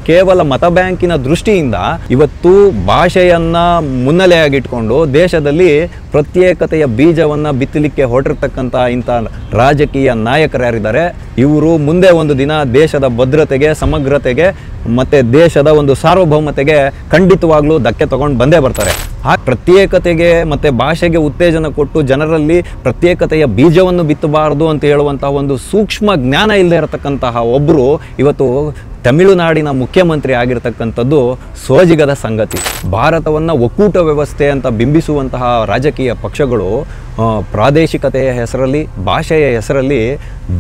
ಕೇವಲ ಮತ ಬ್ಯಾಂಕಿನ ದೃಷ್ಟಿಯಿಂದ ಇವತ್ತು ಭಾಷೆಯನ್ನು ಮುನ್ನೆಲೆಯಾಗಿಟ್ಕೊಂಡು ದೇಶದಲ್ಲಿ ಪ್ರತ್ಯೇಕತೆಯ ಬೀಜವನ್ನು ಬಿತ್ತಲಿಕ್ಕೆ ಹೊರಟಿರ್ತಕ್ಕಂಥ ಇಂಥ ರಾಜಕೀಯ ನಾಯಕರು ಯಾರಿದ್ದಾರೆ, ಇವರು ಮುಂದೆ ಒಂದು ದಿನ ದೇಶದ ಭದ್ರತೆಗೆ, ಸಮಗ್ರತೆಗೆ ಮತ್ತು ದೇಶದ ಒಂದು ಸಾರ್ವಭೌಮತೆಗೆ ಖಂಡಿತವಾಗ್ಲೂ ಧಕ್ಕೆ ತಗೊಂಡು ಬಂದೇ ಬರ್ತಾರೆ. ಆ ಪ್ರತ್ಯೇಕತೆಗೆ ಮತ್ತು ಭಾಷೆಗೆ ಉತ್ತೇಜನ ಕೊಟ್ಟು ಜನರಲ್ಲಿ ಪ್ರತ್ಯೇಕತೆಯ ಬೀಜವನ್ನು ಬಿತ್ತಬಾರದು ಅಂತ ಹೇಳುವಂಥ ಒಂದು ಸೂಕ್ಷ್ಮ ಜ್ಞಾನ ಇಲ್ಲದೆ ಇರತಕ್ಕಂತಹ ಒಬ್ಬರು ಇವತ್ತು ತಮಿಳುನಾಡಿನ ಮುಖ್ಯಮಂತ್ರಿ ಆಗಿರ್ತಕ್ಕಂಥದ್ದು ಸೋಜಿಗದ ಸಂಗತಿ. ಭಾರತವನ್ನು ಒಕ್ಕೂಟ ವ್ಯವಸ್ಥೆ ಅಂತ ಬಿಂಬಿಸುವಂತಹ ರಾಜಕೀಯ ಪಕ್ಷಗಳು ಪ್ರಾದೇಶಿಕತೆಯ ಹೆಸರಲ್ಲಿ, ಭಾಷೆಯ ಹೆಸರಲ್ಲಿ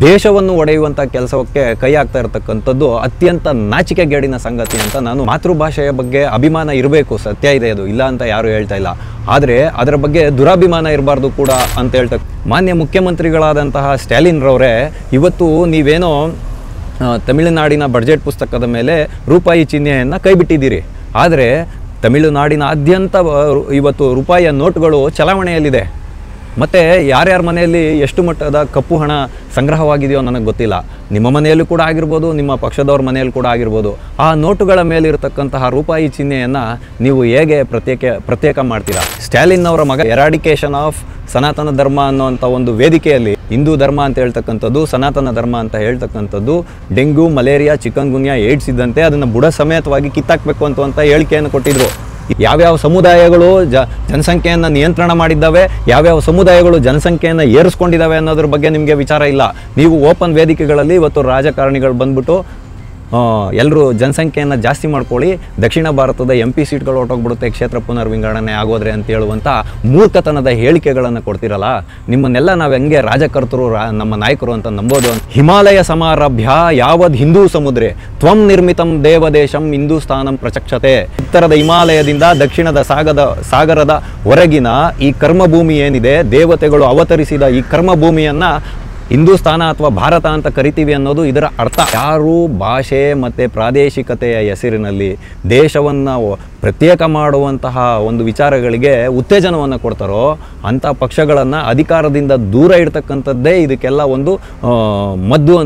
ದೇಶವನ್ನು ಒಡೆಯುವಂಥ ಕೆಲಸಕ್ಕೆ ಕೈ ಹಾಕ್ತಾ ಇರತಕ್ಕಂಥದ್ದು ಅತ್ಯಂತ ನಾಚಿಕೆಗೇಡಿನ ಸಂಗತಿ ಅಂತ ನಾನು. ಮಾತೃಭಾಷೆಯ ಬಗ್ಗೆ ಅಭಿಮಾನ ಇರಬೇಕು, ಸತ್ಯ ಇದೆ, ಅದು ಇಲ್ಲ ಅಂತ ಯಾರು ಹೇಳ್ತಾ ಇಲ್ಲ. ಆದರೆ ಅದರ ಬಗ್ಗೆ ದುರಾಭಿಮಾನ ಇರಬಾರ್ದು ಕೂಡ ಅಂತ ಹೇಳ್ತಾ ಮಾನ್ಯ ಮುಖ್ಯಮಂತ್ರಿಗಳಾದಂತಹ ಸ್ಟ್ಯಾಲಿನ್ರವರೇ ಇವತ್ತು ನೀವೇನೋ ತಮಿಳುನಾಡಿನ ಬಡ್ಜೆಟ್ ಪುಸ್ತಕದ ಮೇಲೆ ರೂಪಾಯಿ ಚಿಹ್ನೆಯನ್ನು ಕೈಬಿಟ್ಟಿದ್ದೀರಿ. ಆದರೆ ತಮಿಳುನಾಡಿನಾದ್ಯಂತ ಇವತ್ತು ರೂಪಾಯಿಯ ನೋಟುಗಳು ಚಲಾವಣೆಯಲ್ಲಿದೆ. ಮತ್ತು ಯಾರ್ಯಾರ ಮನೆಯಲ್ಲಿ ಎಷ್ಟು ಮಟ್ಟದ ಕಪ್ಪು ಹಣ ಸಂಗ್ರಹವಾಗಿದೆಯೋ ನನಗೆ ಗೊತ್ತಿಲ್ಲ. ನಿಮ್ಮ ಮನೆಯಲ್ಲೂ ಕೂಡ ಆಗಿರ್ಬೋದು, ನಿಮ್ಮ ಪಕ್ಷದವ್ರ ಮನೆಯಲ್ಲೂ ಕೂಡ ಆಗಿರ್ಬೋದು. ಆ ನೋಟುಗಳ ಮೇಲಿರತಕ್ಕಂತಹ ರೂಪಾಯಿ ಚಿಹ್ನೆಯನ್ನು ನೀವು ಹೇಗೆ ಪ್ರತ್ಯೇಕ ಮಾಡ್ತೀರಾ? ಸ್ಟ್ಯಾಲಿನ್ ಅವರ ಮಗ ಎರಾಡಿಕೇಶನ್ ಆಫ್ ಸನಾತನ ಧರ್ಮ ಅನ್ನೋಂಥ ಒಂದು ವೇದಿಕೆಯಲ್ಲಿ ಹಿಂದೂ ಧರ್ಮ ಅಂತ ಹೇಳ್ತಕ್ಕಂಥದ್ದು, ಸನಾತನ ಧರ್ಮ ಅಂತ ಹೇಳ್ತಕ್ಕಂಥದ್ದು, ಡೆಂಗ್ಯೂ, ಮಲೇರಿಯಾ, ಚಿಕನ್ ಗುನ್ಯಾ, ಏಡ್ಸ್ ಇದ್ದಂತೆ ಅದನ್ನು ಬುಡ ಸಮೇತವಾಗಿ ಕಿತ್ತಾಕಬೇಕು ಅಂತ ಹೇಳಿಕೆಯನ್ನು ಕೊಟ್ಟಿದ್ರು. ಯಾವ್ಯಾವ ಸಮುದಾಯಗಳು ಜನಸಂಖ್ಯೆಯನ್ನು ನಿಯಂತ್ರಣ ಮಾಡಿದ್ದಾವೆ, ಯಾವ್ಯಾವ ಸಮುದಾಯಗಳು ಜನಸಂಖ್ಯೆಯನ್ನು ಏರಿಸ್ಕೊಂಡಿದ್ದಾವೆ ಅನ್ನೋದ್ರ ಬಗ್ಗೆ ನಿಮಗೆ ವಿಚಾರ ಇಲ್ಲ. ನೀವು ಓಪನ್ ವೇದಿಕೆಗಳಲ್ಲಿ ಇವತ್ತು ರಾಜಕಾರಣಿಗಳು ಬಂದ್ಬಿಟ್ಟು ಎಲ್ಲರೂ ಜನಸಂಖ್ಯೆಯನ್ನು ಜಾಸ್ತಿ ಮಾಡ್ಕೊಳ್ಳಿ, ದಕ್ಷಿಣ ಭಾರತದ MP ಸೀಟ್ಗಳು ಹೊರಟೋಗ್ಬಿಡುತ್ತೆ ಕ್ಷೇತ್ರ ಪುನರ್ವಿಂಗಡಣೆ ಆಗೋದ್ರೆ ಅಂತ ಹೇಳುವಂಥ ಮೂರ್ಖತನದ ಹೇಳಿಕೆಗಳನ್ನು ಕೊಡ್ತಿರಲ್ಲ, ನಿಮ್ಮನ್ನೆಲ್ಲ ನಾವು ಹೆಂಗೆ ರಾಜಕರ್ತರು ನಮ್ಮ ನಾಯಕರು ಅಂತ ನಂಬೋದು? ಹಿಮಾಲಯ ಸಮಾರಭ್ಯ ಯಾವದ್ ಹಿಂದೂ ಸಮುದ್ರೆ ತ್ವಂ ನಿರ್ಮಿತಂ ದೇವದೇಶಂ ಹಿಂದೂಸ್ಥಾನಂ ಪ್ರಚಕ್ಷತೆ. ಉತ್ತರದ ಹಿಮಾಲಯದಿಂದ ದಕ್ಷಿಣದ ಸಾಗರದ ಹೊರಗಿನ ಈ ಕರ್ಮಭೂಮಿ ಏನಿದೆ, ದೇವತೆಗಳು ಅವತರಿಸಿದ ಈ ಕರ್ಮಭೂಮಿಯನ್ನು ಹಿಂದೂಸ್ಥಾನ ಅಥವಾ ಭಾರತ ಅಂತ ಕರಿತೀವಿ ಅನ್ನೋದು ಇದರ ಅರ್ಥ. ಯಾರು ಭಾಷೆ ಮತ್ತು ಪ್ರಾದೇಶಿಕತೆಯ ಹೆಸರಿನಲ್ಲಿ ದೇಶವನ್ನು ಪ್ರತ್ಯೇಕ ಮಾಡುವಂತಹ ಒಂದು ವಿಚಾರಗಳಿಗೆ ಉತ್ತೇಜನವನ್ನು ಕೊಡ್ತಾರೋ ಅಂಥ ಪಕ್ಷಗಳನ್ನು ಅಧಿಕಾರದಿಂದ ದೂರ ಇಡ್ತಕ್ಕಂಥದ್ದೇ ಇದಕ್ಕೆಲ್ಲ ಒಂದು ಮದ್ದು.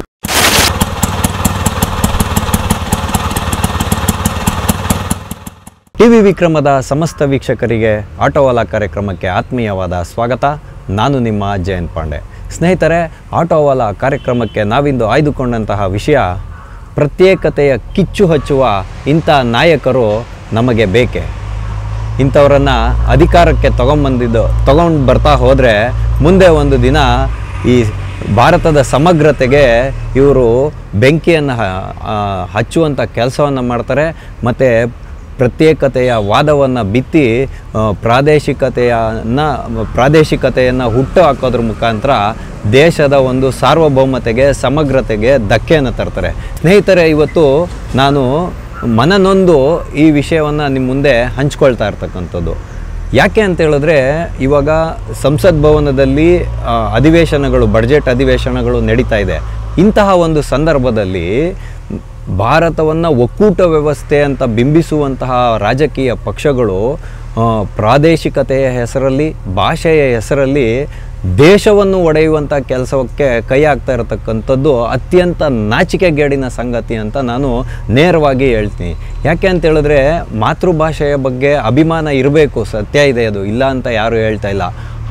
ಟಿವಿ ವಿಕ್ರಮದ ಸಮಸ್ತ ವೀಕ್ಷಕರಿಗೆ ಆಟೋವಾಲಾ ಕಾರ್ಯಕ್ರಮಕ್ಕೆ ಆತ್ಮೀಯವಾದ ಸ್ವಾಗತ. ನಾನು ನಿಮ್ಮ ಜಯಂತ್ ಪಾಂಡೆ. ಸ್ನೇಹಿತರೆ, ಆಟೋವಾಲಾ ಕಾರ್ಯಕ್ರಮಕ್ಕೆ ನಾವಿಂದು ಆಯ್ದುಕೊಂಡಂತಹ ವಿಷಯ ಪ್ರತ್ಯೇಕತೆಯ ಕಿಚ್ಚು ಹಚ್ಚುವ ಇಂಥ ನಾಯಕರು ನಮಗೆ ಬೇಕೆ. ಇಂಥವರನ್ನು ಅಧಿಕಾರಕ್ಕೆ ತಗೊಂಡು ಬರ್ತಾ ಹೋದರೆ ಮುಂದೆ ಒಂದು ದಿನ ಈ ಭಾರತದ ಸಮಗ್ರತೆಗೆ ಇವರು ಬೆಂಕಿಯನ್ನು ಹಚ್ಚುವಂಥ ಕೆಲಸವನ್ನು ಮಾಡ್ತಾರೆ. ಮತ್ತು ಪ್ರತ್ಯೇಕತೆಯ ವಾದವನ್ನು ಬಿತ್ತಿ ಪ್ರಾದೇಶಿಕತೆಯನ್ನು ಹುಟ್ಟು ಹಾಕೋದ್ರ ಮುಖಾಂತರ ದೇಶದ ಒಂದು ಸಾರ್ವಭೌಮತೆಗೆ, ಸಮಗ್ರತೆಗೆ ಧಕ್ಕೆಯನ್ನು ತರ್ತಾರೆ. ಸ್ನೇಹಿತರೆ, ಇವತ್ತು ನಾನು ಮನನೊಂದು ಈ ವಿಷಯವನ್ನು ನಿಮ್ಮ ಮುಂದೆ ಹಂಚ್ಕೊಳ್ತಾ ಇರ್ತಕ್ಕಂಥದ್ದು ಯಾಕೆ ಅಂತ ಹೇಳಿದ್ರೆ, ಇವಾಗ ಸಂಸತ್ ಭವನದಲ್ಲಿ ಅಧಿವೇಶನಗಳು, ಬಡ್ಜೆಟ್ ಅಧಿವೇಶನಗಳು ನಡೀತಾ ಇದೆ. ಇಂತಹ ಒಂದು ಸಂದರ್ಭದಲ್ಲಿ ಭಾರತವನ್ನು ಒಕ್ಕೂಟ ವ್ಯವಸ್ಥೆ ಅಂತ ಬಿಂಬಿಸುವಂತಹ ರಾಜಕೀಯ ಪಕ್ಷಗಳು ಪ್ರಾದೇಶಿಕತೆಯ ಹೆಸರಲ್ಲಿ, ಭಾಷೆಯ ಹೆಸರಲ್ಲಿ ದೇಶವನ್ನು ಒಡೆಯುವಂಥ ಕೆಲಸಕ್ಕೆ ಕೈ ಹಾಕ್ತಾ ಇರತಕ್ಕಂಥದ್ದು ಅತ್ಯಂತ ನಾಚಿಕೆಗೇಡಿನ ಸಂಗತಿ ಅಂತ ನಾನು ನೇರವಾಗಿ ಹೇಳ್ತೀನಿ. ಯಾಕೆ ಅಂತ ಹೇಳಿದ್ರೆ, ಮಾತೃಭಾಷೆಯ ಬಗ್ಗೆ ಅಭಿಮಾನ ಇರಬೇಕು, ಸತ್ಯ ಇದೆ, ಅದು ಇಲ್ಲ ಅಂತ ಯಾರು ಹೇಳ್ತಾ ಇಲ್ಲ.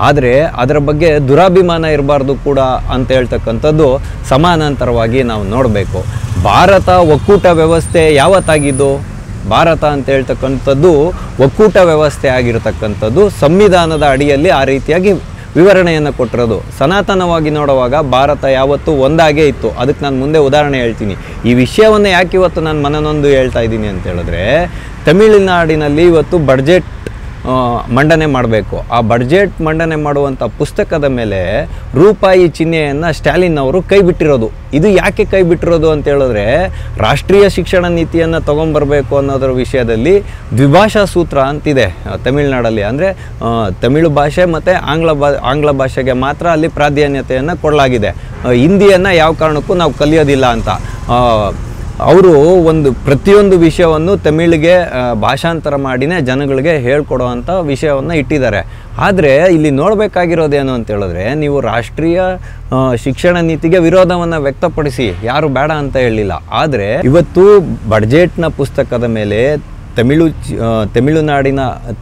ಆದರೆ ಅದರ ಬಗ್ಗೆ ದುರಾಭಿಮಾನ ಇರಬಾರ್ದು ಕೂಡ ಅಂತ ಹೇಳ್ತಕ್ಕಂಥದ್ದು ಸಮಾನಾಂತರವಾಗಿ ನಾವು ನೋಡಬೇಕು. ಭಾರತ ಒಕ್ಕೂಟ ವ್ಯವಸ್ಥೆ ಯಾವತ್ತಾಗಿದ್ದು? ಭಾರತ ಅಂತ ಹೇಳ್ತಕ್ಕಂಥದ್ದು ಒಕ್ಕೂಟ ವ್ಯವಸ್ಥೆ ಆಗಿರತಕ್ಕಂಥದ್ದು ಸಂವಿಧಾನದ ಅಡಿಯಲ್ಲಿ ಆ ರೀತಿಯಾಗಿ ವಿವರಣೆಯನ್ನು ಕೊಟ್ಟಿರೋದು. ಸನಾತನವಾಗಿ ನೋಡುವಾಗ ಭಾರತ ಯಾವತ್ತೂ ಒಂದಾಗೇ ಇತ್ತು. ಅದಕ್ಕೆ ನಾನು ಮುಂದೆ ಉದಾಹರಣೆ ಹೇಳ್ತೀನಿ. ಈ ವಿಷಯವನ್ನು ಯಾಕೆ ಇವತ್ತು ನಾನು ಮನನೊಂದು ಹೇಳ್ತಾ ಇದ್ದೀನಿ ಅಂತ ಹೇಳಿದ್ರೆ, ತಮಿಳುನಾಡಿನಲ್ಲಿ ಇವತ್ತು ಬಡ್ಜೆಟ್ ಮಂಡನೆ ಮಾಡಬೇಕು. ಆ ಬಡ್ಜೆಟ್ ಮಂಡನೆ ಮಾಡುವಂಥ ಪುಸ್ತಕದ ಮೇಲೆ ರೂಪಾಯಿ ಚಿಹ್ನೆಯನ್ನು ಸ್ಟ್ಯಾಲಿನ್ ಅವರು ಕೈ ಬಿಟ್ಟಿರೋದು. ಇದು ಯಾಕೆ ಕೈ ಬಿಟ್ಟಿರೋದು ಅಂತ ಹೇಳಿದ್ರೆ, ರಾಷ್ಟ್ರೀಯ ಶಿಕ್ಷಣ ನೀತಿಯನ್ನು ತೊಗೊಂಬರಬೇಕು ಅನ್ನೋದರ ವಿಷಯದಲ್ಲಿ ದ್ವಿಭಾಷಾ ಸೂತ್ರ ಅಂತಿದೆ ತಮಿಳುನಾಡಲ್ಲಿ. ಅಂದರೆ ತಮಿಳು ಭಾಷೆ ಮತ್ತು ಆಂಗ್ಲ ಭಾಷೆಗೆ ಮಾತ್ರ ಅಲ್ಲಿ ಪ್ರಾಧಾನ್ಯತೆಯನ್ನು ಕೊಡಲಾಗಿದೆ. ಹಿಂದಿಯನ್ನು ಯಾವ ಕಾರಣಕ್ಕೂ ನಾವು ಕಲಿಯೋದಿಲ್ಲ ಅಂತ. ಅವರು ಒಂದು ಪ್ರತಿಯೊಂದು ವಿಷಯವನ್ನು ತಮಿಳಿಗೆ ಭಾಷಾಂತರ ಮಾಡಿನೇ ಜನಗಳಿಗೆ ಹೇಳ್ಕೊಡೋವಂಥ ವಿಷಯವನ್ನು ಇಟ್ಟಿದ್ದಾರೆ. ಆದರೆ ಇಲ್ಲಿ ನೋಡಬೇಕಾಗಿರೋದೇನು ಅಂತ ಹೇಳಿದ್ರೆ, ನೀವು ರಾಷ್ಟ್ರೀಯ ಶಿಕ್ಷಣ ನೀತಿಗೆ ವಿರೋಧವನ್ನು ವ್ಯಕ್ತಪಡಿಸಿ, ಯಾರು ಬೇಡ ಅಂತ ಹೇಳಿಲ್ಲ. ಆದರೆ ಇವತ್ತು ಬಡ್ಜೆಟ್ನ ಪುಸ್ತಕದ ಮೇಲೆ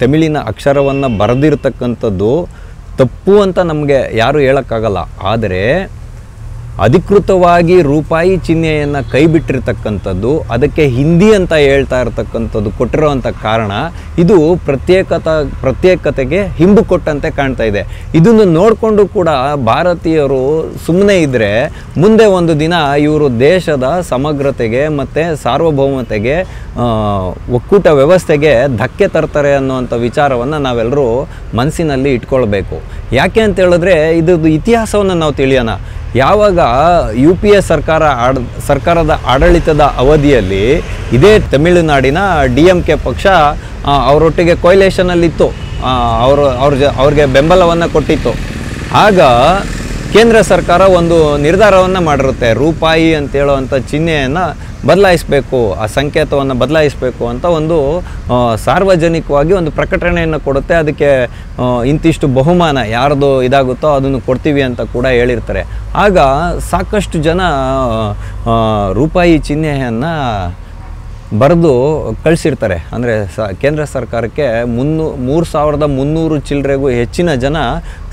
ತಮಿಳಿನ ಅಕ್ಷರವನ್ನು ಬರೆದಿರ್ತಕ್ಕಂಥದ್ದು ತಪ್ಪು ಅಂತ ನಮಗೆ ಯಾರು ಹೇಳೋಕ್ಕಾಗಲ್ಲ. ಆದರೆ ಅಧಿಕೃತವಾಗಿ ರೂಪಾಯಿ ಚಿಹ್ನೆಯನ್ನು ಕೈ ಬಿಟ್ಟಿರ್ತಕ್ಕಂಥದ್ದು, ಅದಕ್ಕೆ ಹಿಂದಿ ಅಂತ ಹೇಳ್ತಾ ಇರ್ತಕ್ಕಂಥದ್ದು ಕೊಟ್ಟಿರೋವಂಥ ಕಾರಣ ಇದು ಪ್ರತ್ಯೇಕತೆಗೆ ಹಿಂಬು ಕೊಟ್ಟಂತೆ ಕಾಣ್ತಾ ಇದೆ. ಇದನ್ನು ನೋಡಿಕೊಂಡು ಕೂಡ ಭಾರತೀಯರು ಸುಮ್ಮನೆ ಇದ್ದರೆ ಮುಂದೆ ಒಂದು ದಿನ ಇವರು ದೇಶದ ಸಮಗ್ರತೆಗೆ ಮತ್ತು ಸಾರ್ವಭೌಮತೆಗೆ, ಒಕ್ಕೂಟ ವ್ಯವಸ್ಥೆಗೆ ಧಕ್ಕೆ ತರ್ತಾರೆ ಅನ್ನುವಂಥ ವಿಚಾರವನ್ನು ನಾವೆಲ್ಲರೂ ಮನಸ್ಸಿನಲ್ಲಿ ಇಟ್ಕೊಳ್ಬೇಕು. ಯಾಕೆ ಅಂತ ಹೇಳಿದ್ರೆ ಇದ್ರದ್ದು ಇತಿಹಾಸವನ್ನು ನಾವು ತಿಳಿಯೋಣ. ಯಾವಾಗ UPA ಸರ್ಕಾರದ ಆಡಳಿತದ ಅವಧಿಯಲ್ಲಿ ಇದೇ ತಮಿಳುನಾಡಿನ DMK ಪಕ್ಷ ಅವರೊಟ್ಟಿಗೆ ಕೊಯ್ಲೇಷನಲ್ಲಿತ್ತು, ಅವ್ರಿಗೆ ಬೆಂಬಲವನ್ನು ಕೊಟ್ಟಿತ್ತು. ಆಗ ಕೇಂದ್ರ ಸರ್ಕಾರ ಒಂದು ನಿರ್ಧಾರವನ್ನು ಮಾಡಿರುತ್ತೆ, ರೂಪಾಯಿ ಅಂತೇಳುವಂಥ ಚಿಹ್ನೆಯನ್ನು ಬದಲಾಯಿಸಬೇಕು, ಆ ಸಂಕೇತವನ್ನು ಬದಲಾಯಿಸಬೇಕು ಅಂತ ಒಂದು ಸಾರ್ವಜನಿಕವಾಗಿ ಒಂದು ಪ್ರಕಟಣೆಯನ್ನು ಕೊಡುತ್ತೆ. ಅದಕ್ಕೆ ಇಂತಿಷ್ಟು ಬಹುಮಾನ ಯಾರ್ದು ಇದಾಗುತ್ತೋ ಅದನ್ನು ಕೊಡ್ತೀವಿ ಅಂತ ಕೂಡ ಹೇಳಿರ್ತಾರೆ. ಆಗ ಸಾಕಷ್ಟು ಜನ ರೂಪಾಯಿ ಚಿಹ್ನೆಯನ್ನು ಬರೆದು ಕಳಿಸಿರ್ತಾರೆ. ಅಂದರೆ ಕೇಂದ್ರ ಸರ್ಕಾರಕ್ಕೆ 3300 ಚಿಲ್ಲರೆಗೂ ಹೆಚ್ಚಿನ ಜನ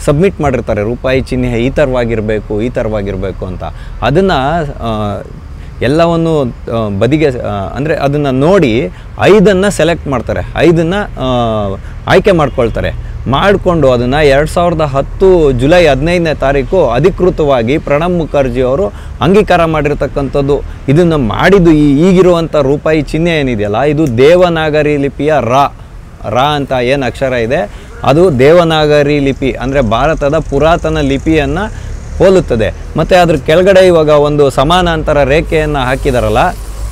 ಸಬ್ಮಿಟ್ ಮಾಡಿರ್ತಾರೆ, ರೂಪಾಯಿ ಚಿಹ್ನೆ ಈ ಥರವಾಗಿರಬೇಕು ಅಂತ. ಅದನ್ನು ಎಲ್ಲವನ್ನು ಬದಿಗೆ, ಅಂದರೆ ಅದನ್ನು ನೋಡಿ 5 ಸೆಲೆಕ್ಟ್ ಮಾಡ್ತಾರೆ, 5 ಆಯ್ಕೆ ಮಾಡ್ಕೊಳ್ತಾರೆ. ಮಾಡಿಕೊಂಡು ಅದನ್ನು 2010 ಜುಲೈ 15ನೇ ತಾರೀಕು ಅಧಿಕೃತವಾಗಿ ಪ್ರಣಬ್ ಮುಖರ್ಜಿ ಅವರು ಅಂಗೀಕಾರ ಮಾಡಿರ್ತಕ್ಕಂಥದ್ದು. ಇದನ್ನು ಮಾಡಿದ್ದು ಈಗಿರುವಂಥ ರೂಪಾಯಿ ಚಿಹ್ನೆ ಏನಿದೆಯಲ್ಲ, ಇದು ದೇವನಾಗರಿ ಲಿಪಿಯ ರಾ ಅಂತ ಏನು ಅಕ್ಷರ ಇದೆ, ಅದು ದೇವನಾಗರಿ ಲಿಪಿ ಅಂದರೆ ಭಾರತದ ಪುರಾತನ ಲಿಪಿಯನ್ನು ಹೋಲುತ್ತದೆ. ಮತ್ತು ಅದ್ರ ಕೆಳಗಡೆ ಇವಾಗ ಒಂದು ಸಮಾನಾಂತರ ರೇಖೆಯನ್ನು ಹಾಕಿದಾರಲ್ಲ,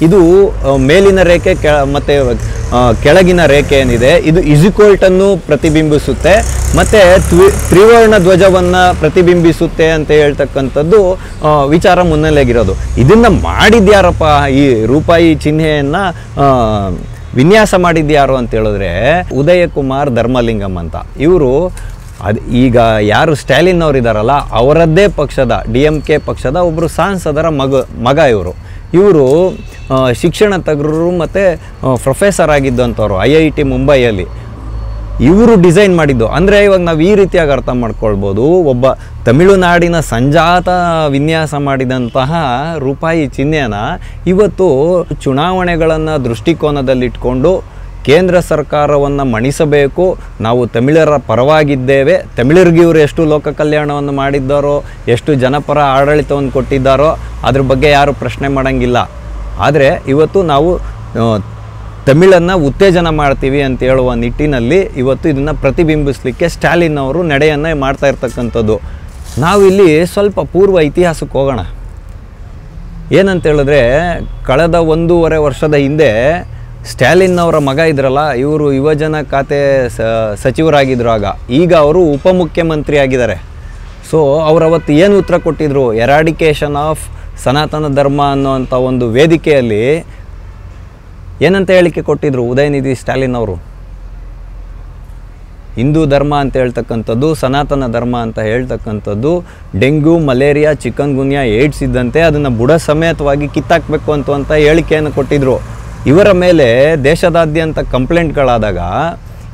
ಇದು ಮೇಲಿನ ರೇಖೆ ಮತ್ತು ಕೆಳಗಿನ ರೇಖೆ ಏನಿದೆ ಇದು ಇಜಿಕೋಲ್ಟನ್ನು ಪ್ರತಿಬಿಂಬಿಸುತ್ತೆ ಮತ್ತು ತ್ರಿವರ್ಣ ಧ್ವಜವನ್ನು ಪ್ರತಿಬಿಂಬಿಸುತ್ತೆ ಅಂತ ಹೇಳ್ತಕ್ಕಂಥದ್ದು ವಿಚಾರ ಮುನ್ನೆಲೆಗಿರೋದು. ಇದನ್ನು ಮಾಡಿದ್ಯಾರಪ್ಪ, ಈ ರೂಪಾಯಿ ಚಿಹ್ನೆಯನ್ನು ವಿನ್ಯಾಸ ಮಾಡಿದ್ಯಾರು ಅಂತ ಹೇಳಿದ್ರೆ ಉದಯ ಕುಮಾರ್ ಧರ್ಮಲಿಂಗಂ ಅಂತ. ಇವರು ಈಗ ಯಾರು ಸ್ಟಾಲಿನ್ ಅವರಿದ್ದಾರಲ್ಲ ಅವರದ್ದೇ ಪಕ್ಷದ DMK ಪಕ್ಷದ ಒಬ್ಬರು ಸಾಂಸದರ ಮಗ ಇವರು ಶಿಕ್ಷಣ ತಜ್ಞರು ಮತ್ತು ಪ್ರೊಫೆಸರ್ ಆಗಿದ್ದಂಥವ್ರು IIT ಮುಂಬೈಯಲ್ಲಿ. ಇವರು ಡಿಸೈನ್ ಮಾಡಿದ್ದು. ಅಂದರೆ ಇವಾಗ ನಾವು ಈ ರೀತಿಯಾಗಿ ಅರ್ಥ ಮಾಡ್ಕೊಳ್ಬೋದು, ಒಬ್ಬ ತಮಿಳುನಾಡಿನ ಸಂಜಾತ ವಿನ್ಯಾಸ ಮಾಡಿದಂತಹ ರೂಪಾಯಿ ಚಿಹ್ನೆನ ಇವತ್ತು ಚುನಾವಣೆಗಳನ್ನು ದೃಷ್ಟಿಕೋನದಲ್ಲಿಟ್ಕೊಂಡು ಕೇಂದ್ರ ಸರ್ಕಾರವನ್ನು ಮಣಿಸಬೇಕು, ನಾವು ತಮಿಳರ ಪರವಾಗಿದ್ದೇವೆ, ತಮಿಳರಿಗೆ ಇವರು ಎಷ್ಟು ಲೋಕ ಕಲ್ಯಾಣವನ್ನು ಮಾಡಿದ್ದಾರೋ, ಎಷ್ಟು ಜನಪರ ಆಡಳಿತವನ್ನು ಕೊಟ್ಟಿದ್ದಾರೋ ಅದ್ರ ಬಗ್ಗೆ ಯಾರು ಪ್ರಶ್ನೆ ಮಾಡೋಂಗಿಲ್ಲ. ಆದರೆ ಇವತ್ತು ನಾವು ತಮಿಳನ್ನು ಉತ್ತೇಜನ ಮಾಡ್ತೀವಿ ಅಂತ ಹೇಳುವ ನಿಟ್ಟಿನಲ್ಲಿ ಇವತ್ತು ಇದನ್ನು ಪ್ರತಿಬಿಂಬಿಸಲಿಕ್ಕೆ ಸ್ಟಾಲಿನ್ ಅವರು ನಡೆಯನ್ನು ಮಾಡ್ತಾ ಇರ್ತಕ್ಕಂಥದ್ದು. ನಾವಿಲ್ಲಿ ಸ್ವಲ್ಪ ಪೂರ್ವ ಇತಿಹಾಸಕ್ಕೆ ಹೋಗೋಣ. ಏನಂತ ಹೇಳಿದ್ರೆ, ಕಳೆದ 1.5 ವರ್ಷದ ಹಿಂದೆ ಸ್ಟಾಲಿನ್ ಅವರ ಮಗ ಇದ್ರಲ್ಲ, ಇವರು ಯುವಜನ ಖಾತೆ ಸಚಿವರಾಗಿದ್ದರು. ಈಗ ಅವರು ಉಪಮುಖ್ಯಮಂತ್ರಿ ಆಗಿದ್ದಾರೆ. ಸೊ ಅವರವತ್ತು ಏನು ಉತ್ತರ ಕೊಟ್ಟಿದ್ರು, ಎರಾಡಿಕೇಷನ್ ಆಫ್ ಸನಾತನ ಧರ್ಮ ಅನ್ನೋವಂಥ ಒಂದು ವೇದಿಕೆಯಲ್ಲಿ ಏನಂತ ಹೇಳಿಕೆ ಕೊಟ್ಟಿದ್ರು ಉದಯನಿಧಿ ಸ್ಟಾಲಿನ್ ಅವರು. ಹಿಂದೂ ಧರ್ಮ ಅಂತ ಹೇಳ್ತಕ್ಕಂಥದ್ದು, ಸನಾತನ ಧರ್ಮ ಅಂತ ಹೇಳ್ತಕ್ಕಂಥದ್ದು ಡೆಂಗ್ಯೂ, ಮಲೇರಿಯಾ, ಚಿಕನ್ ಗುನ್ಯಾ, ಏಡ್ಸ್ ಇದ್ದಂತೆ ಅದನ್ನು ಬುಡ ಸಮೇತವಾಗಿ ಕಿತ್ತಾಕಬೇಕು ಅಂತ ಹೇಳಿಕೆಯನ್ನು ಕೊಟ್ಟಿದ್ರು. ಇವರ ಮೇಲೆ ದೇಶದಾದ್ಯಂತ ಕಂಪ್ಲೇಂಟ್ಗಳಾದಾಗ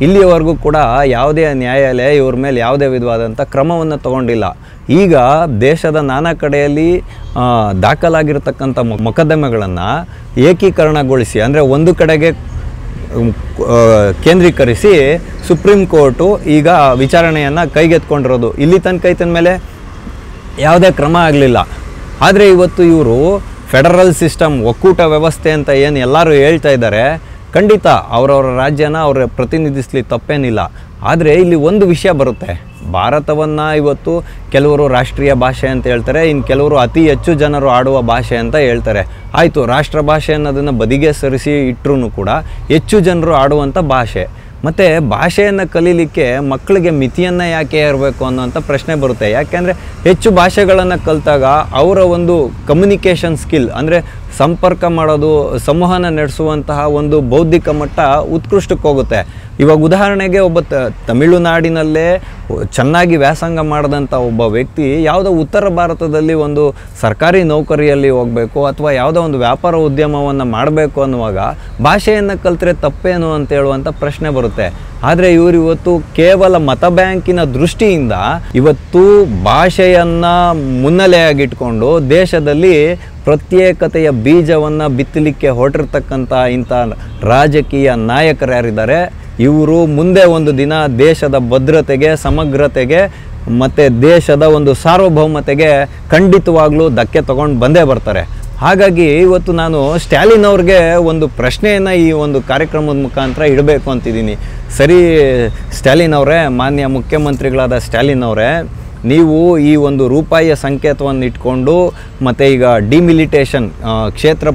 ಇಲ್ಲಿಯವರೆಗೂ ಕೂಡ ಯಾವುದೇ ನ್ಯಾಯಾಲಯ ಇವ್ರ ಮೇಲೆ ಯಾವುದೇ ವಿಧವಾದಂಥ ಕ್ರಮವನ್ನು ತಗೊಂಡಿಲ್ಲ. ಈಗ ದೇಶದ ನಾನಾ ಕಡೆಯಲ್ಲಿ ದಾಖಲಾಗಿರ್ತಕ್ಕಂಥ ಮೊಕದ್ದಮೆಗಳನ್ನು ಏಕೀಕರಣಗೊಳಿಸಿ, ಅಂದರೆ ಒಂದು ಕಡೆಗೆ ಕೇಂದ್ರೀಕರಿಸಿ ಸುಪ್ರೀಂ ಕೋರ್ಟು ಈಗ ವಿಚಾರಣೆಯನ್ನು ಕೈಗೆತ್ಕೊಂಡಿರೋದು. ಇಲ್ಲಿ ತನಕ ಈತನ ಮೇಲೆ ಯಾವುದೇ ಕ್ರಮ ಆಗಲಿಲ್ಲ. ಆದರೆ ಇವತ್ತು ಇವರು ಫೆಡರಲ್ ಸಿಸ್ಟಮ್, ಒಕ್ಕೂಟ ವ್ಯವಸ್ಥೆ ಅಂತ ಏನು ಎಲ್ಲರೂ ಹೇಳ್ತಾ ಇದ್ದಾರೆ, ಖಂಡಿತ ಅವರವರ ರಾಜ್ಯನ ಅವರು ಪ್ರತಿನಿಧಿಸಲಿ, ತಪ್ಪೇನಿಲ್ಲ. ಆದರೆ ಇಲ್ಲಿ ಒಂದು ವಿಷಯ ಬರುತ್ತೆ, ಭಾರತವನ್ನು ಇವತ್ತು ಕೆಲವರು ರಾಷ್ಟ್ರೀಯ ಭಾಷೆ ಅಂತ ಹೇಳ್ತಾರೆ, ಇನ್ನು ಕೆಲವರು ಅತಿ ಹೆಚ್ಚು ಜನರು ಆಡುವ ಭಾಷೆ ಅಂತ ಹೇಳ್ತಾರೆ. ಆಯಿತು, ರಾಷ್ಟ್ರ ಭಾಷೆ ಅನ್ನೋದನ್ನು ಬದಿಗೆ ಸರಿಸಿ ಇಟ್ಟರೂ ಕೂಡ ಹೆಚ್ಚು ಜನರು ಆಡುವಂಥ ಭಾಷೆ. ಮತ್ತು ಭಾಷೆಯನ್ನು ಕಲೀಲಿಕ್ಕೆ ಮಕ್ಕಳಿಗೆ ಮಿತಿಯನ್ನು ಯಾಕೆ ಇರಬೇಕು ಅನ್ನೋಂಥ ಪ್ರಶ್ನೆ ಬರುತ್ತೆ. ಯಾಕೆಂದರೆ ಹೆಚ್ಚು ಭಾಷೆಗಳನ್ನು ಕಲಿತಾಗ ಅವರ ಒಂದು ಕಮ್ಯುನಿಕೇಷನ್ ಸ್ಕಿಲ್, ಅಂದರೆ ಸಂಪರ್ಕ ಮಾಡೋದು, ಸಂವಹನ ನಡೆಸುವಂತಹ ಒಂದು ಬೌದ್ಧಿಕ ಮಟ್ಟ ಉತ್ಕೃಷ್ಟಕ್ಕೆ ಹೋಗುತ್ತೆ. ಇವಾಗ ಉದಾಹರಣೆಗೆ ಒಬ್ಬ ತಮಿಳುನಾಡಿನಲ್ಲೇ ಚೆನ್ನಾಗಿ ವ್ಯಾಸಂಗ ಮಾಡಿದಂಥ ಒಬ್ಬ ವ್ಯಕ್ತಿ ಯಾವುದೋ ಉತ್ತರ ಭಾರತದಲ್ಲಿ ಒಂದು ಸರ್ಕಾರಿ ನೌಕರಿಯಲ್ಲಿ ಹೋಗಬೇಕು ಅಥವಾ ಯಾವುದೋ ಒಂದು ವ್ಯಾಪಾರ ಉದ್ಯಮವನ್ನು ಮಾಡಬೇಕು ಅನ್ನುವಾಗ ಭಾಷೆಯನ್ನು ಕಲಿತ್ರೆ ತಪ್ಪೇನು ಅಂತ ಹೇಳುವಂಥ ಪ್ರಶ್ನೆ ಬರುತ್ತೆ. ಆದರೆ ಇವರು ಇವತ್ತು ಕೇವಲ ಮತ ಬ್ಯಾಂಕಿನ ದೃಷ್ಟಿಯಿಂದ ಇವತ್ತು ಭಾಷೆಯನ್ನು ಮುನ್ನೆಲೆಯಾಗಿಟ್ಕೊಂಡು ದೇಶದಲ್ಲಿ ಪ್ರತ್ಯೇಕತೆಯ ಬೀಜವನ್ನು ಬಿತ್ತಲಿಕ್ಕೆ ಹೊರಟಿರ್ತಕ್ಕಂಥ ಇಂಥ ರಾಜಕೀಯ ನಾಯಕರು ಯಾರಿದ್ದಾರೆ, ಇವರು ಮುಂದೆ ಒಂದು ದಿನ ದೇಶದ ಭದ್ರತೆಗೆ, ಸಮಗ್ರತೆಗೆ ಮತ್ತು ದೇಶದ ಒಂದು ಸಾರ್ವಭೌಮತೆಗೆ ಖಂಡಿತವಾಗ್ಲೂ ಧಕ್ಕೆ ತಗೊಂಡು ಬಂದೇ ಬರ್ತಾರೆ. ಹಾಗಾಗಿ ಇವತ್ತು ನಾನು ಸ್ಟ್ಯಾಲಿನ್ ಅವ್ರಿಗೆ ಒಂದು ಪ್ರಶ್ನೆಯನ್ನು ಈ ಒಂದು ಕಾರ್ಯಕ್ರಮದ ಮುಖಾಂತರ ಇಡಬೇಕು ಅಂತಿದ್ದೀನಿ. ಸರಿ ಸ್ಟ್ಯಾಲಿನ್ ಅವರೇ, ಮಾನ್ಯ ಮುಖ್ಯಮಂತ್ರಿಗಳಾದ ಸ್ಟ್ಯಾಲಿನ್ ಅವರೇ, ನೀವು ಈ ಒಂದು ರೂಪಾಯಿಯ ಸಂಕೇತವನ್ನು ಇಟ್ಕೊಂಡು ಮತ್ತು ಈಗ ಡಿಮಿಲಿಟೇಷನ್ ಕ್ಷೇತ್ರ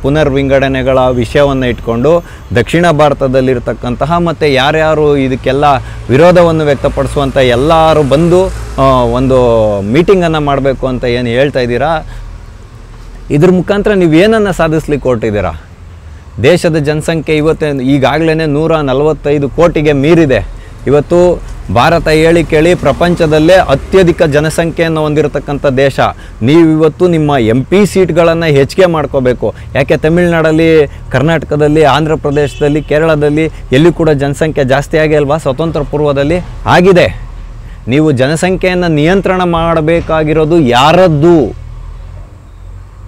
ಪುನರ್ವಿಂಗಡಣೆಗಳ ವಿಷಯವನ್ನು ಇಟ್ಕೊಂಡು ದಕ್ಷಿಣ ಭಾರತದಲ್ಲಿರ್ತಕ್ಕಂತಹ ಮತ್ತು ಯಾರ್ಯಾರು ಇದಕ್ಕೆಲ್ಲ ವಿರೋಧವನ್ನು ವ್ಯಕ್ತಪಡಿಸುವಂಥ ಎಲ್ಲರೂ ಬಂದು ಒಂದು ಮೀಟಿಂಗನ್ನು ಮಾಡಬೇಕು ಅಂತ ಏನು ಹೇಳ್ತಾ ಇದ್ದೀರಾ, ಇದ್ರ ಮುಖಾಂತರ ನೀವು ಏನನ್ನು ಸಾಧಿಸ್ಲಿಕ್ಕೆ ಹೊರಟಿದ್ದೀರಾ? ದೇಶದ ಜನಸಂಖ್ಯೆ ಇವತ್ತು ಈಗಾಗಲೇ 145 ಕೋಟಿಗೆ ಮೀರಿದೆ. ಇವತ್ತು ಭಾರತ ಹೇಳಿ ಕೇಳಿ ಪ್ರಪಂಚದಲ್ಲೇ ಅತ್ಯಧಿಕ ಜನಸಂಖ್ಯೆಯನ್ನು ಹೊಂದಿರತಕ್ಕಂಥ ದೇಶ. ನೀವಿವತ್ತು ನಿಮ್ಮ MP ಸೀಟ್ಗಳನ್ನು ಹೆಚ್ಚಿಗೆ ಮಾಡ್ಕೋಬೇಕು. ಯಾಕೆ ತಮಿಳುನಾಡಲ್ಲಿ, ಕರ್ನಾಟಕದಲ್ಲಿ, ಆಂಧ್ರ ಪ್ರದೇಶದಲ್ಲಿ, ಕೇರಳದಲ್ಲಿ ಎಲ್ಲಿ ಕೂಡ ಜನಸಂಖ್ಯೆ ಜಾಸ್ತಿ ಆಗಿಲ್ವಾ? ಸ್ವತಂತ್ರ ಪೂರ್ವದಲ್ಲಿ ಆಗಿದೆ. ನೀವು ಜನಸಂಖ್ಯೆಯನ್ನು ನಿಯಂತ್ರಣ ಮಾಡಬೇಕಾಗಿರೋದು ಯಾರದ್ದು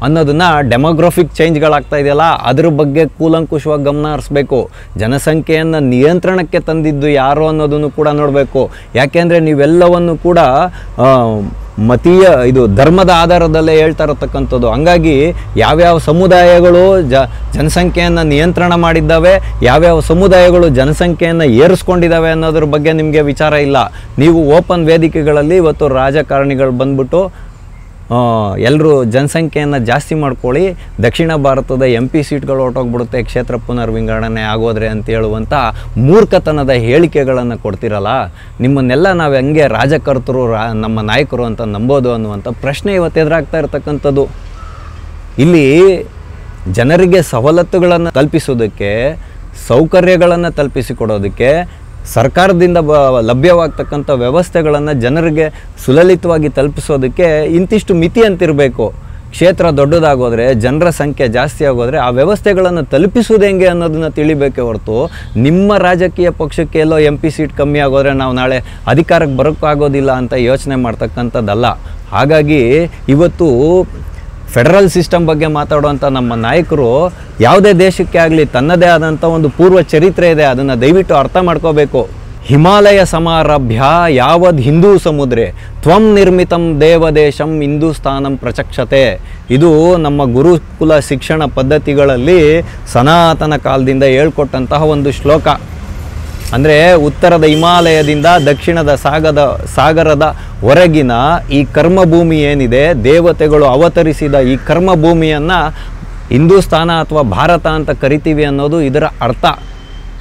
ಅನ್ನೋದನ್ನು ಡೆಮೋಗ್ರಫಿಕ್ ಚೇಂಜ್ಗಳಾಗ್ತಾ ಇದೆಯಲ್ಲ, ಅದ್ರ ಬಗ್ಗೆ ಕೂಲಂಕುಷವಾಗಿ ಗಮನ ಹರಿಸ್ಬೇಕು. ಜನಸಂಖ್ಯೆಯನ್ನು ನಿಯಂತ್ರಣಕ್ಕೆ ತಂದಿದ್ದು ಯಾರು ಅನ್ನೋದನ್ನು ಕೂಡ ನೋಡಬೇಕು. ಯಾಕೆಂದರೆ ನೀವೆಲ್ಲವನ್ನು ಕೂಡ ಮತೀಯ ಧರ್ಮದ ಆಧಾರದಲ್ಲೇ ಹೇಳ್ತಾ ಇರತಕ್ಕಂಥದ್ದು. ಹಂಗಾಗಿ ಯಾವ್ಯಾವ ಸಮುದಾಯಗಳು ಜನಸಂಖ್ಯೆಯನ್ನು ನಿಯಂತ್ರಣ ಮಾಡಿದ್ದಾವೆ, ಯಾವ್ಯಾವ ಸಮುದಾಯಗಳು ಜನಸಂಖ್ಯೆಯನ್ನು ಏರಿಸ್ಕೊಂಡಿದ್ದಾವೆ ಅನ್ನೋದ್ರ ಬಗ್ಗೆ ನಿಮಗೆ ವಿಚಾರ ಇಲ್ಲ. ನೀವು ಓಪನ್ ವೇದಿಕೆಗಳಲ್ಲಿ ಇವತ್ತು ರಾಜಕಾರಣಿಗಳು ಬಂದ್ಬಿಟ್ಟು ಎಲ್ಲರೂ ಜನಸಂಖ್ಯೆಯನ್ನು ಜಾಸ್ತಿ ಮಾಡ್ಕೊಳ್ಳಿ, ದಕ್ಷಿಣ ಭಾರತದ MP ಸೀಟ್ಗಳು ಹೊರಟೋಗ್ಬಿಡುತ್ತೆ ಕ್ಷೇತ್ರ ಪುನರ್ವಿಂಗಡಣೆ ಆಗೋದ್ರೆ ಅಂತ ಹೇಳುವಂಥ ಮೂರ್ಖತನದ ಹೇಳಿಕೆಗಳನ್ನು ಕೊಡ್ತಿರಲ್ಲ, ನಿಮ್ಮನ್ನೆಲ್ಲ ನಾವು ಹೆಂಗೆ ರಾಜಕರ್ತರು, ನಮ್ಮ ನಾಯಕರು ಅಂತ ನಂಬೋದು ಅನ್ನುವಂಥ ಪ್ರಶ್ನೆ ಇವತ್ತು ಎದುರಾಗ್ತಾ ಇರತಕ್ಕಂಥದ್ದು. ಇಲ್ಲಿ ಜನರಿಗೆ ಸವಲತ್ತುಗಳನ್ನು ಕಲ್ಪಿಸೋದಕ್ಕೆ, ಸೌಕರ್ಯಗಳನ್ನು ತಲುಪಿಸಿಕೊಡೋದಕ್ಕೆ ಸರ್ಕಾರದಿಂದ ಲಭ್ಯವಾಗ್ತಕ್ಕಂಥ ವ್ಯವಸ್ಥೆಗಳನ್ನು ಜನರಿಗೆ ಸುಲಲಿತವಾಗಿ ತಲುಪಿಸೋದಕ್ಕೆ ಇಂತಿಷ್ಟು ಮಿತಿ ಅಂತಿರಬೇಕು. ಕ್ಷೇತ್ರ ದೊಡ್ಡದಾಗೋದ್ರೆ, ಜನರ ಸಂಖ್ಯೆ ಜಾಸ್ತಿ ಆಗೋದ್ರೆ ಆ ವ್ಯವಸ್ಥೆಗಳನ್ನು ತಲುಪಿಸೋದು ಹೆಂಗೆ ಅನ್ನೋದನ್ನು ತಿಳಿಬೇಕೇ ಹೊರತು ನಿಮ್ಮ ರಾಜಕೀಯ ಪಕ್ಷಕ್ಕೆ ಎಲ್ಲೋ MP ಸೀಟ್ ಕಮ್ಮಿ ಆಗೋದ್ರೆ ನಾವು ನಾಳೆ ಅಧಿಕಾರಕ್ಕೆ ಬರೋಕ್ಕಾಗೋದಿಲ್ಲ ಅಂತ ಯೋಚನೆ ಮಾಡ್ತಕ್ಕಂಥದ್ದಲ್ಲ. ಹಾಗಾಗಿ ಇವತ್ತು ಫೆಡರಲ್ ಸಿಸ್ಟಮ್ ಬಗ್ಗೆ ಮಾತಾಡುವಂಥ ನಮ್ಮ ನಾಯಕರು ಯಾವುದೇ ದೇಶಕ್ಕೆ ಆಗಲಿ ತನ್ನದೇ ಆದಂಥ ಒಂದು ಪೂರ್ವ ಚರಿತ್ರೆ ಇದೆ, ಅದನ್ನು ದಯವಿಟ್ಟು ಅರ್ಥ ಮಾಡ್ಕೋಬೇಕು. ಹಿಮಾಲಯ ಸಮಾರಭ್ಯ ಯಾವದ್ ಹಿಂದೂ ಸಮುದ್ರೆ ತ್ವಂ ನಿರ್ಮಿತಂ ದೇವದೇಶಂ ಹಿಂದೂಸ್ಥಾನಂ ಪ್ರಚಕ್ಷತೆ. ಇದು ನಮ್ಮ ಗುರುಕುಲ ಶಿಕ್ಷಣ ಪದ್ಧತಿಗಳಲ್ಲಿ ಸನಾತನ ಕಾಲದಿಂದ ಹೇಳ್ಕೊಟ್ಟಂತಹ ಒಂದು ಶ್ಲೋಕ. ಅಂದರೆ ಉತ್ತರದ ಹಿಮಾಲಯದಿಂದ ದಕ್ಷಿಣದ ಸಾಗರದ ಹೊರಗಿನ ಈ ಕರ್ಮಭೂಮಿ ಏನಿದೆ, ದೇವತೆಗಳು ಅವತರಿಸಿದ ಈ ಕರ್ಮಭೂಮಿಯನ್ನು ಹಿಂದೂಸ್ಥಾನ ಅಥವಾ ಭಾರತ ಅಂತ ಕರಿತೀವಿ ಅನ್ನೋದು ಇದರ ಅರ್ಥ.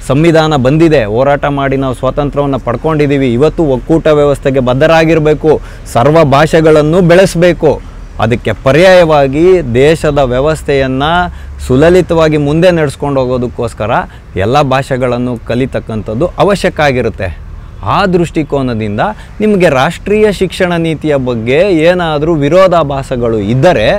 ಸಂವಿಧಾನ ಬಂದಿದೆ, ಹೋರಾಟ ಮಾಡಿ ನಾವು ಸ್ವಾತಂತ್ರ್ಯವನ್ನು ಪಡ್ಕೊಂಡಿದ್ದೀವಿ. ಇವತ್ತು ಒಕ್ಕೂಟ ವ್ಯವಸ್ಥೆಗೆ ಬದ್ಧರಾಗಿರಬೇಕು, ಸರ್ವ ಭಾಷೆಗಳನ್ನು ಬೆಳೆಸಬೇಕು. ಅದಕ್ಕೆ ಪರ್ಯಾಯವಾಗಿ ದೇಶದ ವ್ಯವಸ್ಥೆಯನ್ನು ಸುಲಲಿತವಾಗಿ ಮುಂದೆ ನಡೆಸ್ಕೊಂಡು ಹೋಗೋದಕ್ಕೋಸ್ಕರ ಎಲ್ಲ ಭಾಷೆಗಳನ್ನು ಕಲಿತಕ್ಕಂಥದ್ದು ಅವಶ್ಯಕ ಆಗಿರುತ್ತೆ. ಆ ದೃಷ್ಟಿಕೋನದಿಂದ ನಿಮಗೆ ರಾಷ್ಟ್ರೀಯ ಶಿಕ್ಷಣ ನೀತಿಯ ಬಗ್ಗೆ ಏನಾದರೂ ವಿರೋಧಾಭಾಸಗಳು ಇದ್ದರೆ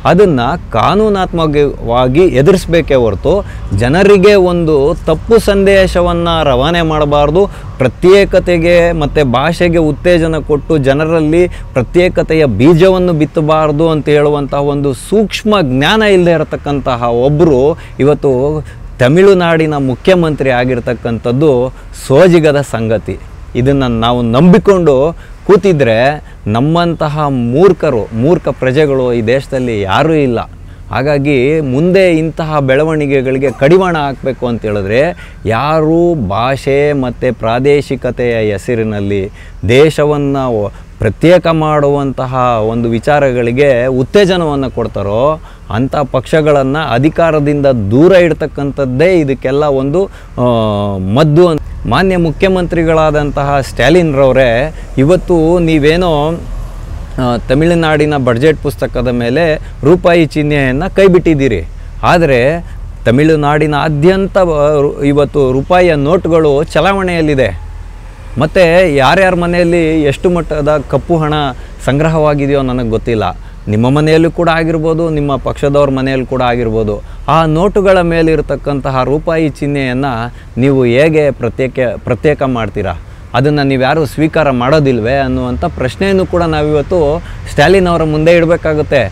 ಅದನ್ನು ಕಾನೂನಾತ್ಮಕವಾಗಿ ಎದುರಿಸಬೇಕೇ ಹೊರತು ಜನರಿಗೆ ಒಂದು ತಪ್ಪು ಸಂದೇಶವನ್ನು ರವಾನೆ ಮಾಡಬಾರ್ದು. ಪ್ರತ್ಯೇಕತೆಗೆ ಮತ್ತು ಭಾಷೆಗೆ ಉತ್ತೇಜನ ಕೊಟ್ಟು ಜನರಲ್ಲಿ ಪ್ರತ್ಯೇಕತೆಯ ಬೀಜವನ್ನು ಬಿತ್ತಬಾರ್ದು ಅಂತ ಹೇಳುವಂತಹ ಒಂದು ಸೂಕ್ಷ್ಮ ಜ್ಞಾನ ಇಲ್ಲದೆ ಇರತಕ್ಕಂತಹ ಒಬ್ಬರು ಇವತ್ತು ತಮಿಳುನಾಡಿನ ಮುಖ್ಯಮಂತ್ರಿ ಆಗಿರ್ತಕ್ಕಂಥದ್ದು ಸೋಜಿಗದ ಸಂಗತಿ. ಇದನ್ನು ನಾವು ನಂಬಿಕೊಂಡು ಕೂತಿದ್ರೆ ನಮ್ಮಂತಹ ಮೂರ್ಖ ಪ್ರಜೆಗಳು ಈ ದೇಶದಲ್ಲಿ ಯಾರೂ ಇಲ್ಲ. ಹಾಗಾಗಿ ಮುಂದೆ ಇಂತಹ ಬೆಳವಣಿಗೆಗಳಿಗೆ ಕಡಿವಾಣ ಹಾಕಬೇಕು ಅಂತ ಹೇಳಿದ್ರೆ ಯಾರು ಭಾಷೆ ಮತ್ತು ಪ್ರಾದೇಶಿಕತೆಯ ಹೆಸರಿನಲ್ಲಿ ದೇಶವನ್ನು ಪ್ರತ್ಯೇಕ ಮಾಡುವಂತಹ ಒಂದು ವಿಚಾರಗಳಿಗೆ ಉತ್ತೇಜನವನ್ನು ಕೊಡ್ತಾರೋ ಅಂಥ ಪಕ್ಷಗಳನ್ನು ಅಧಿಕಾರದಿಂದ ದೂರ ಇಡ್ತಕ್ಕಂಥದ್ದೇ ಇದಕ್ಕೆಲ್ಲ ಒಂದು ಮದ್ದು. ಮಾನ್ಯ ಮುಖ್ಯಮಂತ್ರಿಗಳಾದಂತಹ ಸ್ಟ್ಯಾಲಿನ್ರವರೇ, ಇವತ್ತು ನೀವೇನೋ ತಮಿಳುನಾಡಿನ ಬಡ್ಜೆಟ್ ಪುಸ್ತಕದ ಮೇಲೆ ರೂಪಾಯಿ ಚಿಹ್ನೆಯನ್ನು ಕೈಬಿಟ್ಟಿದ್ದೀರಿ. ಆದರೆ ತಮಿಳುನಾಡಿನಾದ್ಯಂತ ಇವತ್ತು ರೂಪಾಯಿಯ ನೋಟುಗಳು ಚಲಾವಣೆಯಲ್ಲಿದೆ. ಮತ್ತು ಯಾರ್ಯಾರ ಮನೆಯಲ್ಲಿ ಎಷ್ಟು ಮಟ್ಟದ ಕಪ್ಪು ಹಣ ಸಂಗ್ರಹವಾಗಿದೆಯೋ ನನಗೆ ಗೊತ್ತಿಲ್ಲ. ನಿಮ್ಮ ಮನೆಯಲ್ಲೂ ಕೂಡ ಆಗಿರ್ಬೋದು, ನಿಮ್ಮ ಪಕ್ಷದವ್ರ ಮನೆಯಲ್ಲಿ ಕೂಡ ಆಗಿರ್ಬೋದು. ಆ ನೋಟುಗಳ ಮೇಲಿರತಕ್ಕಂತಹ ರೂಪಾಯಿ ಚಿಹ್ನೆಯನ್ನು ನೀವು ಹೇಗೆ ಪ್ರತ್ಯೇಕ ಮಾಡ್ತೀರಾ? ಅದನ್ನು ನೀವ್ಯಾರು ಸ್ವೀಕಾರ ಮಾಡೋದಿಲ್ವೇ ಅನ್ನುವಂಥ ಪ್ರಶ್ನೆಯನ್ನು ಕೂಡ ನಾವಿವತ್ತು ಸ್ಟ್ಯಾಲಿನ್ ಅವರ ಮುಂದೆ ಇಡಬೇಕಾಗುತ್ತೆ.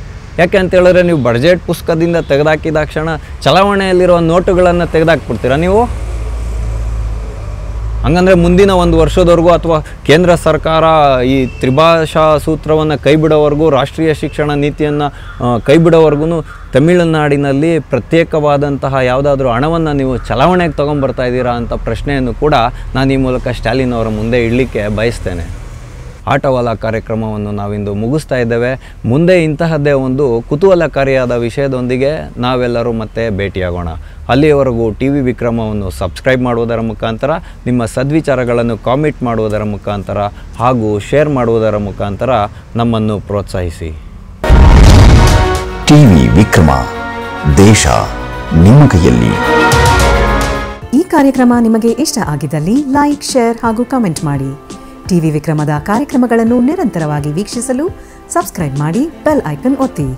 ಯಾಕೆ ಅಂತ ಹೇಳಿದ್ರೆ, ನೀವು ಬಡ್ಜೆಟ್ ಪುಸ್ತಕದಿಂದ ತೆಗೆದಾಕಿದಾಕ್ಷಣ ಚಲಾವಣೆಯಲ್ಲಿರುವ ನೋಟುಗಳನ್ನು ತೆಗೆದಾಕ್ಬಿಡ್ತೀರಾ ನೀವು? ಹಂಗಂದರೆ ಮುಂದಿನ 1 ವರ್ಷದವರೆಗೂ ಅಥವಾ ಕೇಂದ್ರ ಸರ್ಕಾರ ಈ ತ್ರಿಭಾಷಾ ಸೂತ್ರವನ್ನು ಕೈಬಿಡೋವರೆಗೂ, ರಾಷ್ಟ್ರೀಯ ಶಿಕ್ಷಣ ನೀತಿಯನ್ನು ಕೈಬಿಡೋವರೆಗೂ ತಮಿಳುನಾಡಿನಲ್ಲಿ ಪ್ರತ್ಯೇಕವಾದಂತಹ ಯಾವುದಾದ್ರೂ ಹಣವನ್ನು ನೀವು ಚಲಾವಣೆಗೆ ತೊಗೊಂಬರ್ತಾ ಇದ್ದೀರಾ ಅಂತ ಪ್ರಶ್ನೆಯನ್ನು ಕೂಡ ನಾನು ಈ ಮೂಲಕ ಸ್ಟ್ಯಾಲಿನ್ ಅವರ ಮುಂದೆ ಇಡಲಿಕ್ಕೆ ಬಯಸ್ತೇನೆ. ಆಟವಾಲ ಕಾರ್ಯಕ್ರಮವನ್ನು ನಾವಿಂದು ಮುಗಿಸ್ತಾ ಇದ್ದೇವೆ. ಮುಂದೆ ಇಂತಹದ್ದೇ ಒಂದು ಕುತೂಹಲಕಾರಿಯಾದ ವಿಷಯದೊಂದಿಗೆ ನಾವೆಲ್ಲರೂ ಮತ್ತೆ ಭೇಟಿಯಾಗೋಣ. ಅಲ್ಲಿಯವರೆಗೂ TV ವಿಕ್ರಮವನ್ನು ಸಬ್ಸ್ಕ್ರೈಬ್ ಮಾಡುವುದರ ಮುಖಾಂತರ, ನಿಮ್ಮ ಸದ್ವಿಚಾರಗಳನ್ನು ಕಾಮೆಂಟ್ ಮಾಡುವುದರ ಮುಖಾಂತರ ಹಾಗೂ ಶೇರ್ ಮಾಡುವುದರ ಮುಖಾಂತರ ನಮ್ಮನ್ನು ಪ್ರೋತ್ಸಾಹಿಸಿ. TV ವಿಕ್ರಮ, ದೇಶ ನಿಮ್ಮ ಕೈಯಲ್ಲಿ. ಈ ಕಾರ್ಯಕ್ರಮ ನಿಮಗೆ ಇಷ್ಟ ಆಗಿದ್ದಲ್ಲಿ ಲೈಕ್, ಶೇರ್ ಹಾಗೂ ಕಮೆಂಟ್ ಮಾಡಿ. TV ವಿಕ್ರಮದ ಕಾರ್ಯಕ್ರಮಗಳನ್ನು ನಿರಂತರವಾಗಿ ವೀಕ್ಷಿಸಲು ಸಬ್ಸ್ಕ್ರೈಬ್ ಮಾಡಿ, ಬೆಲ್ ಐಕನ್ ಒತ್ತಿ.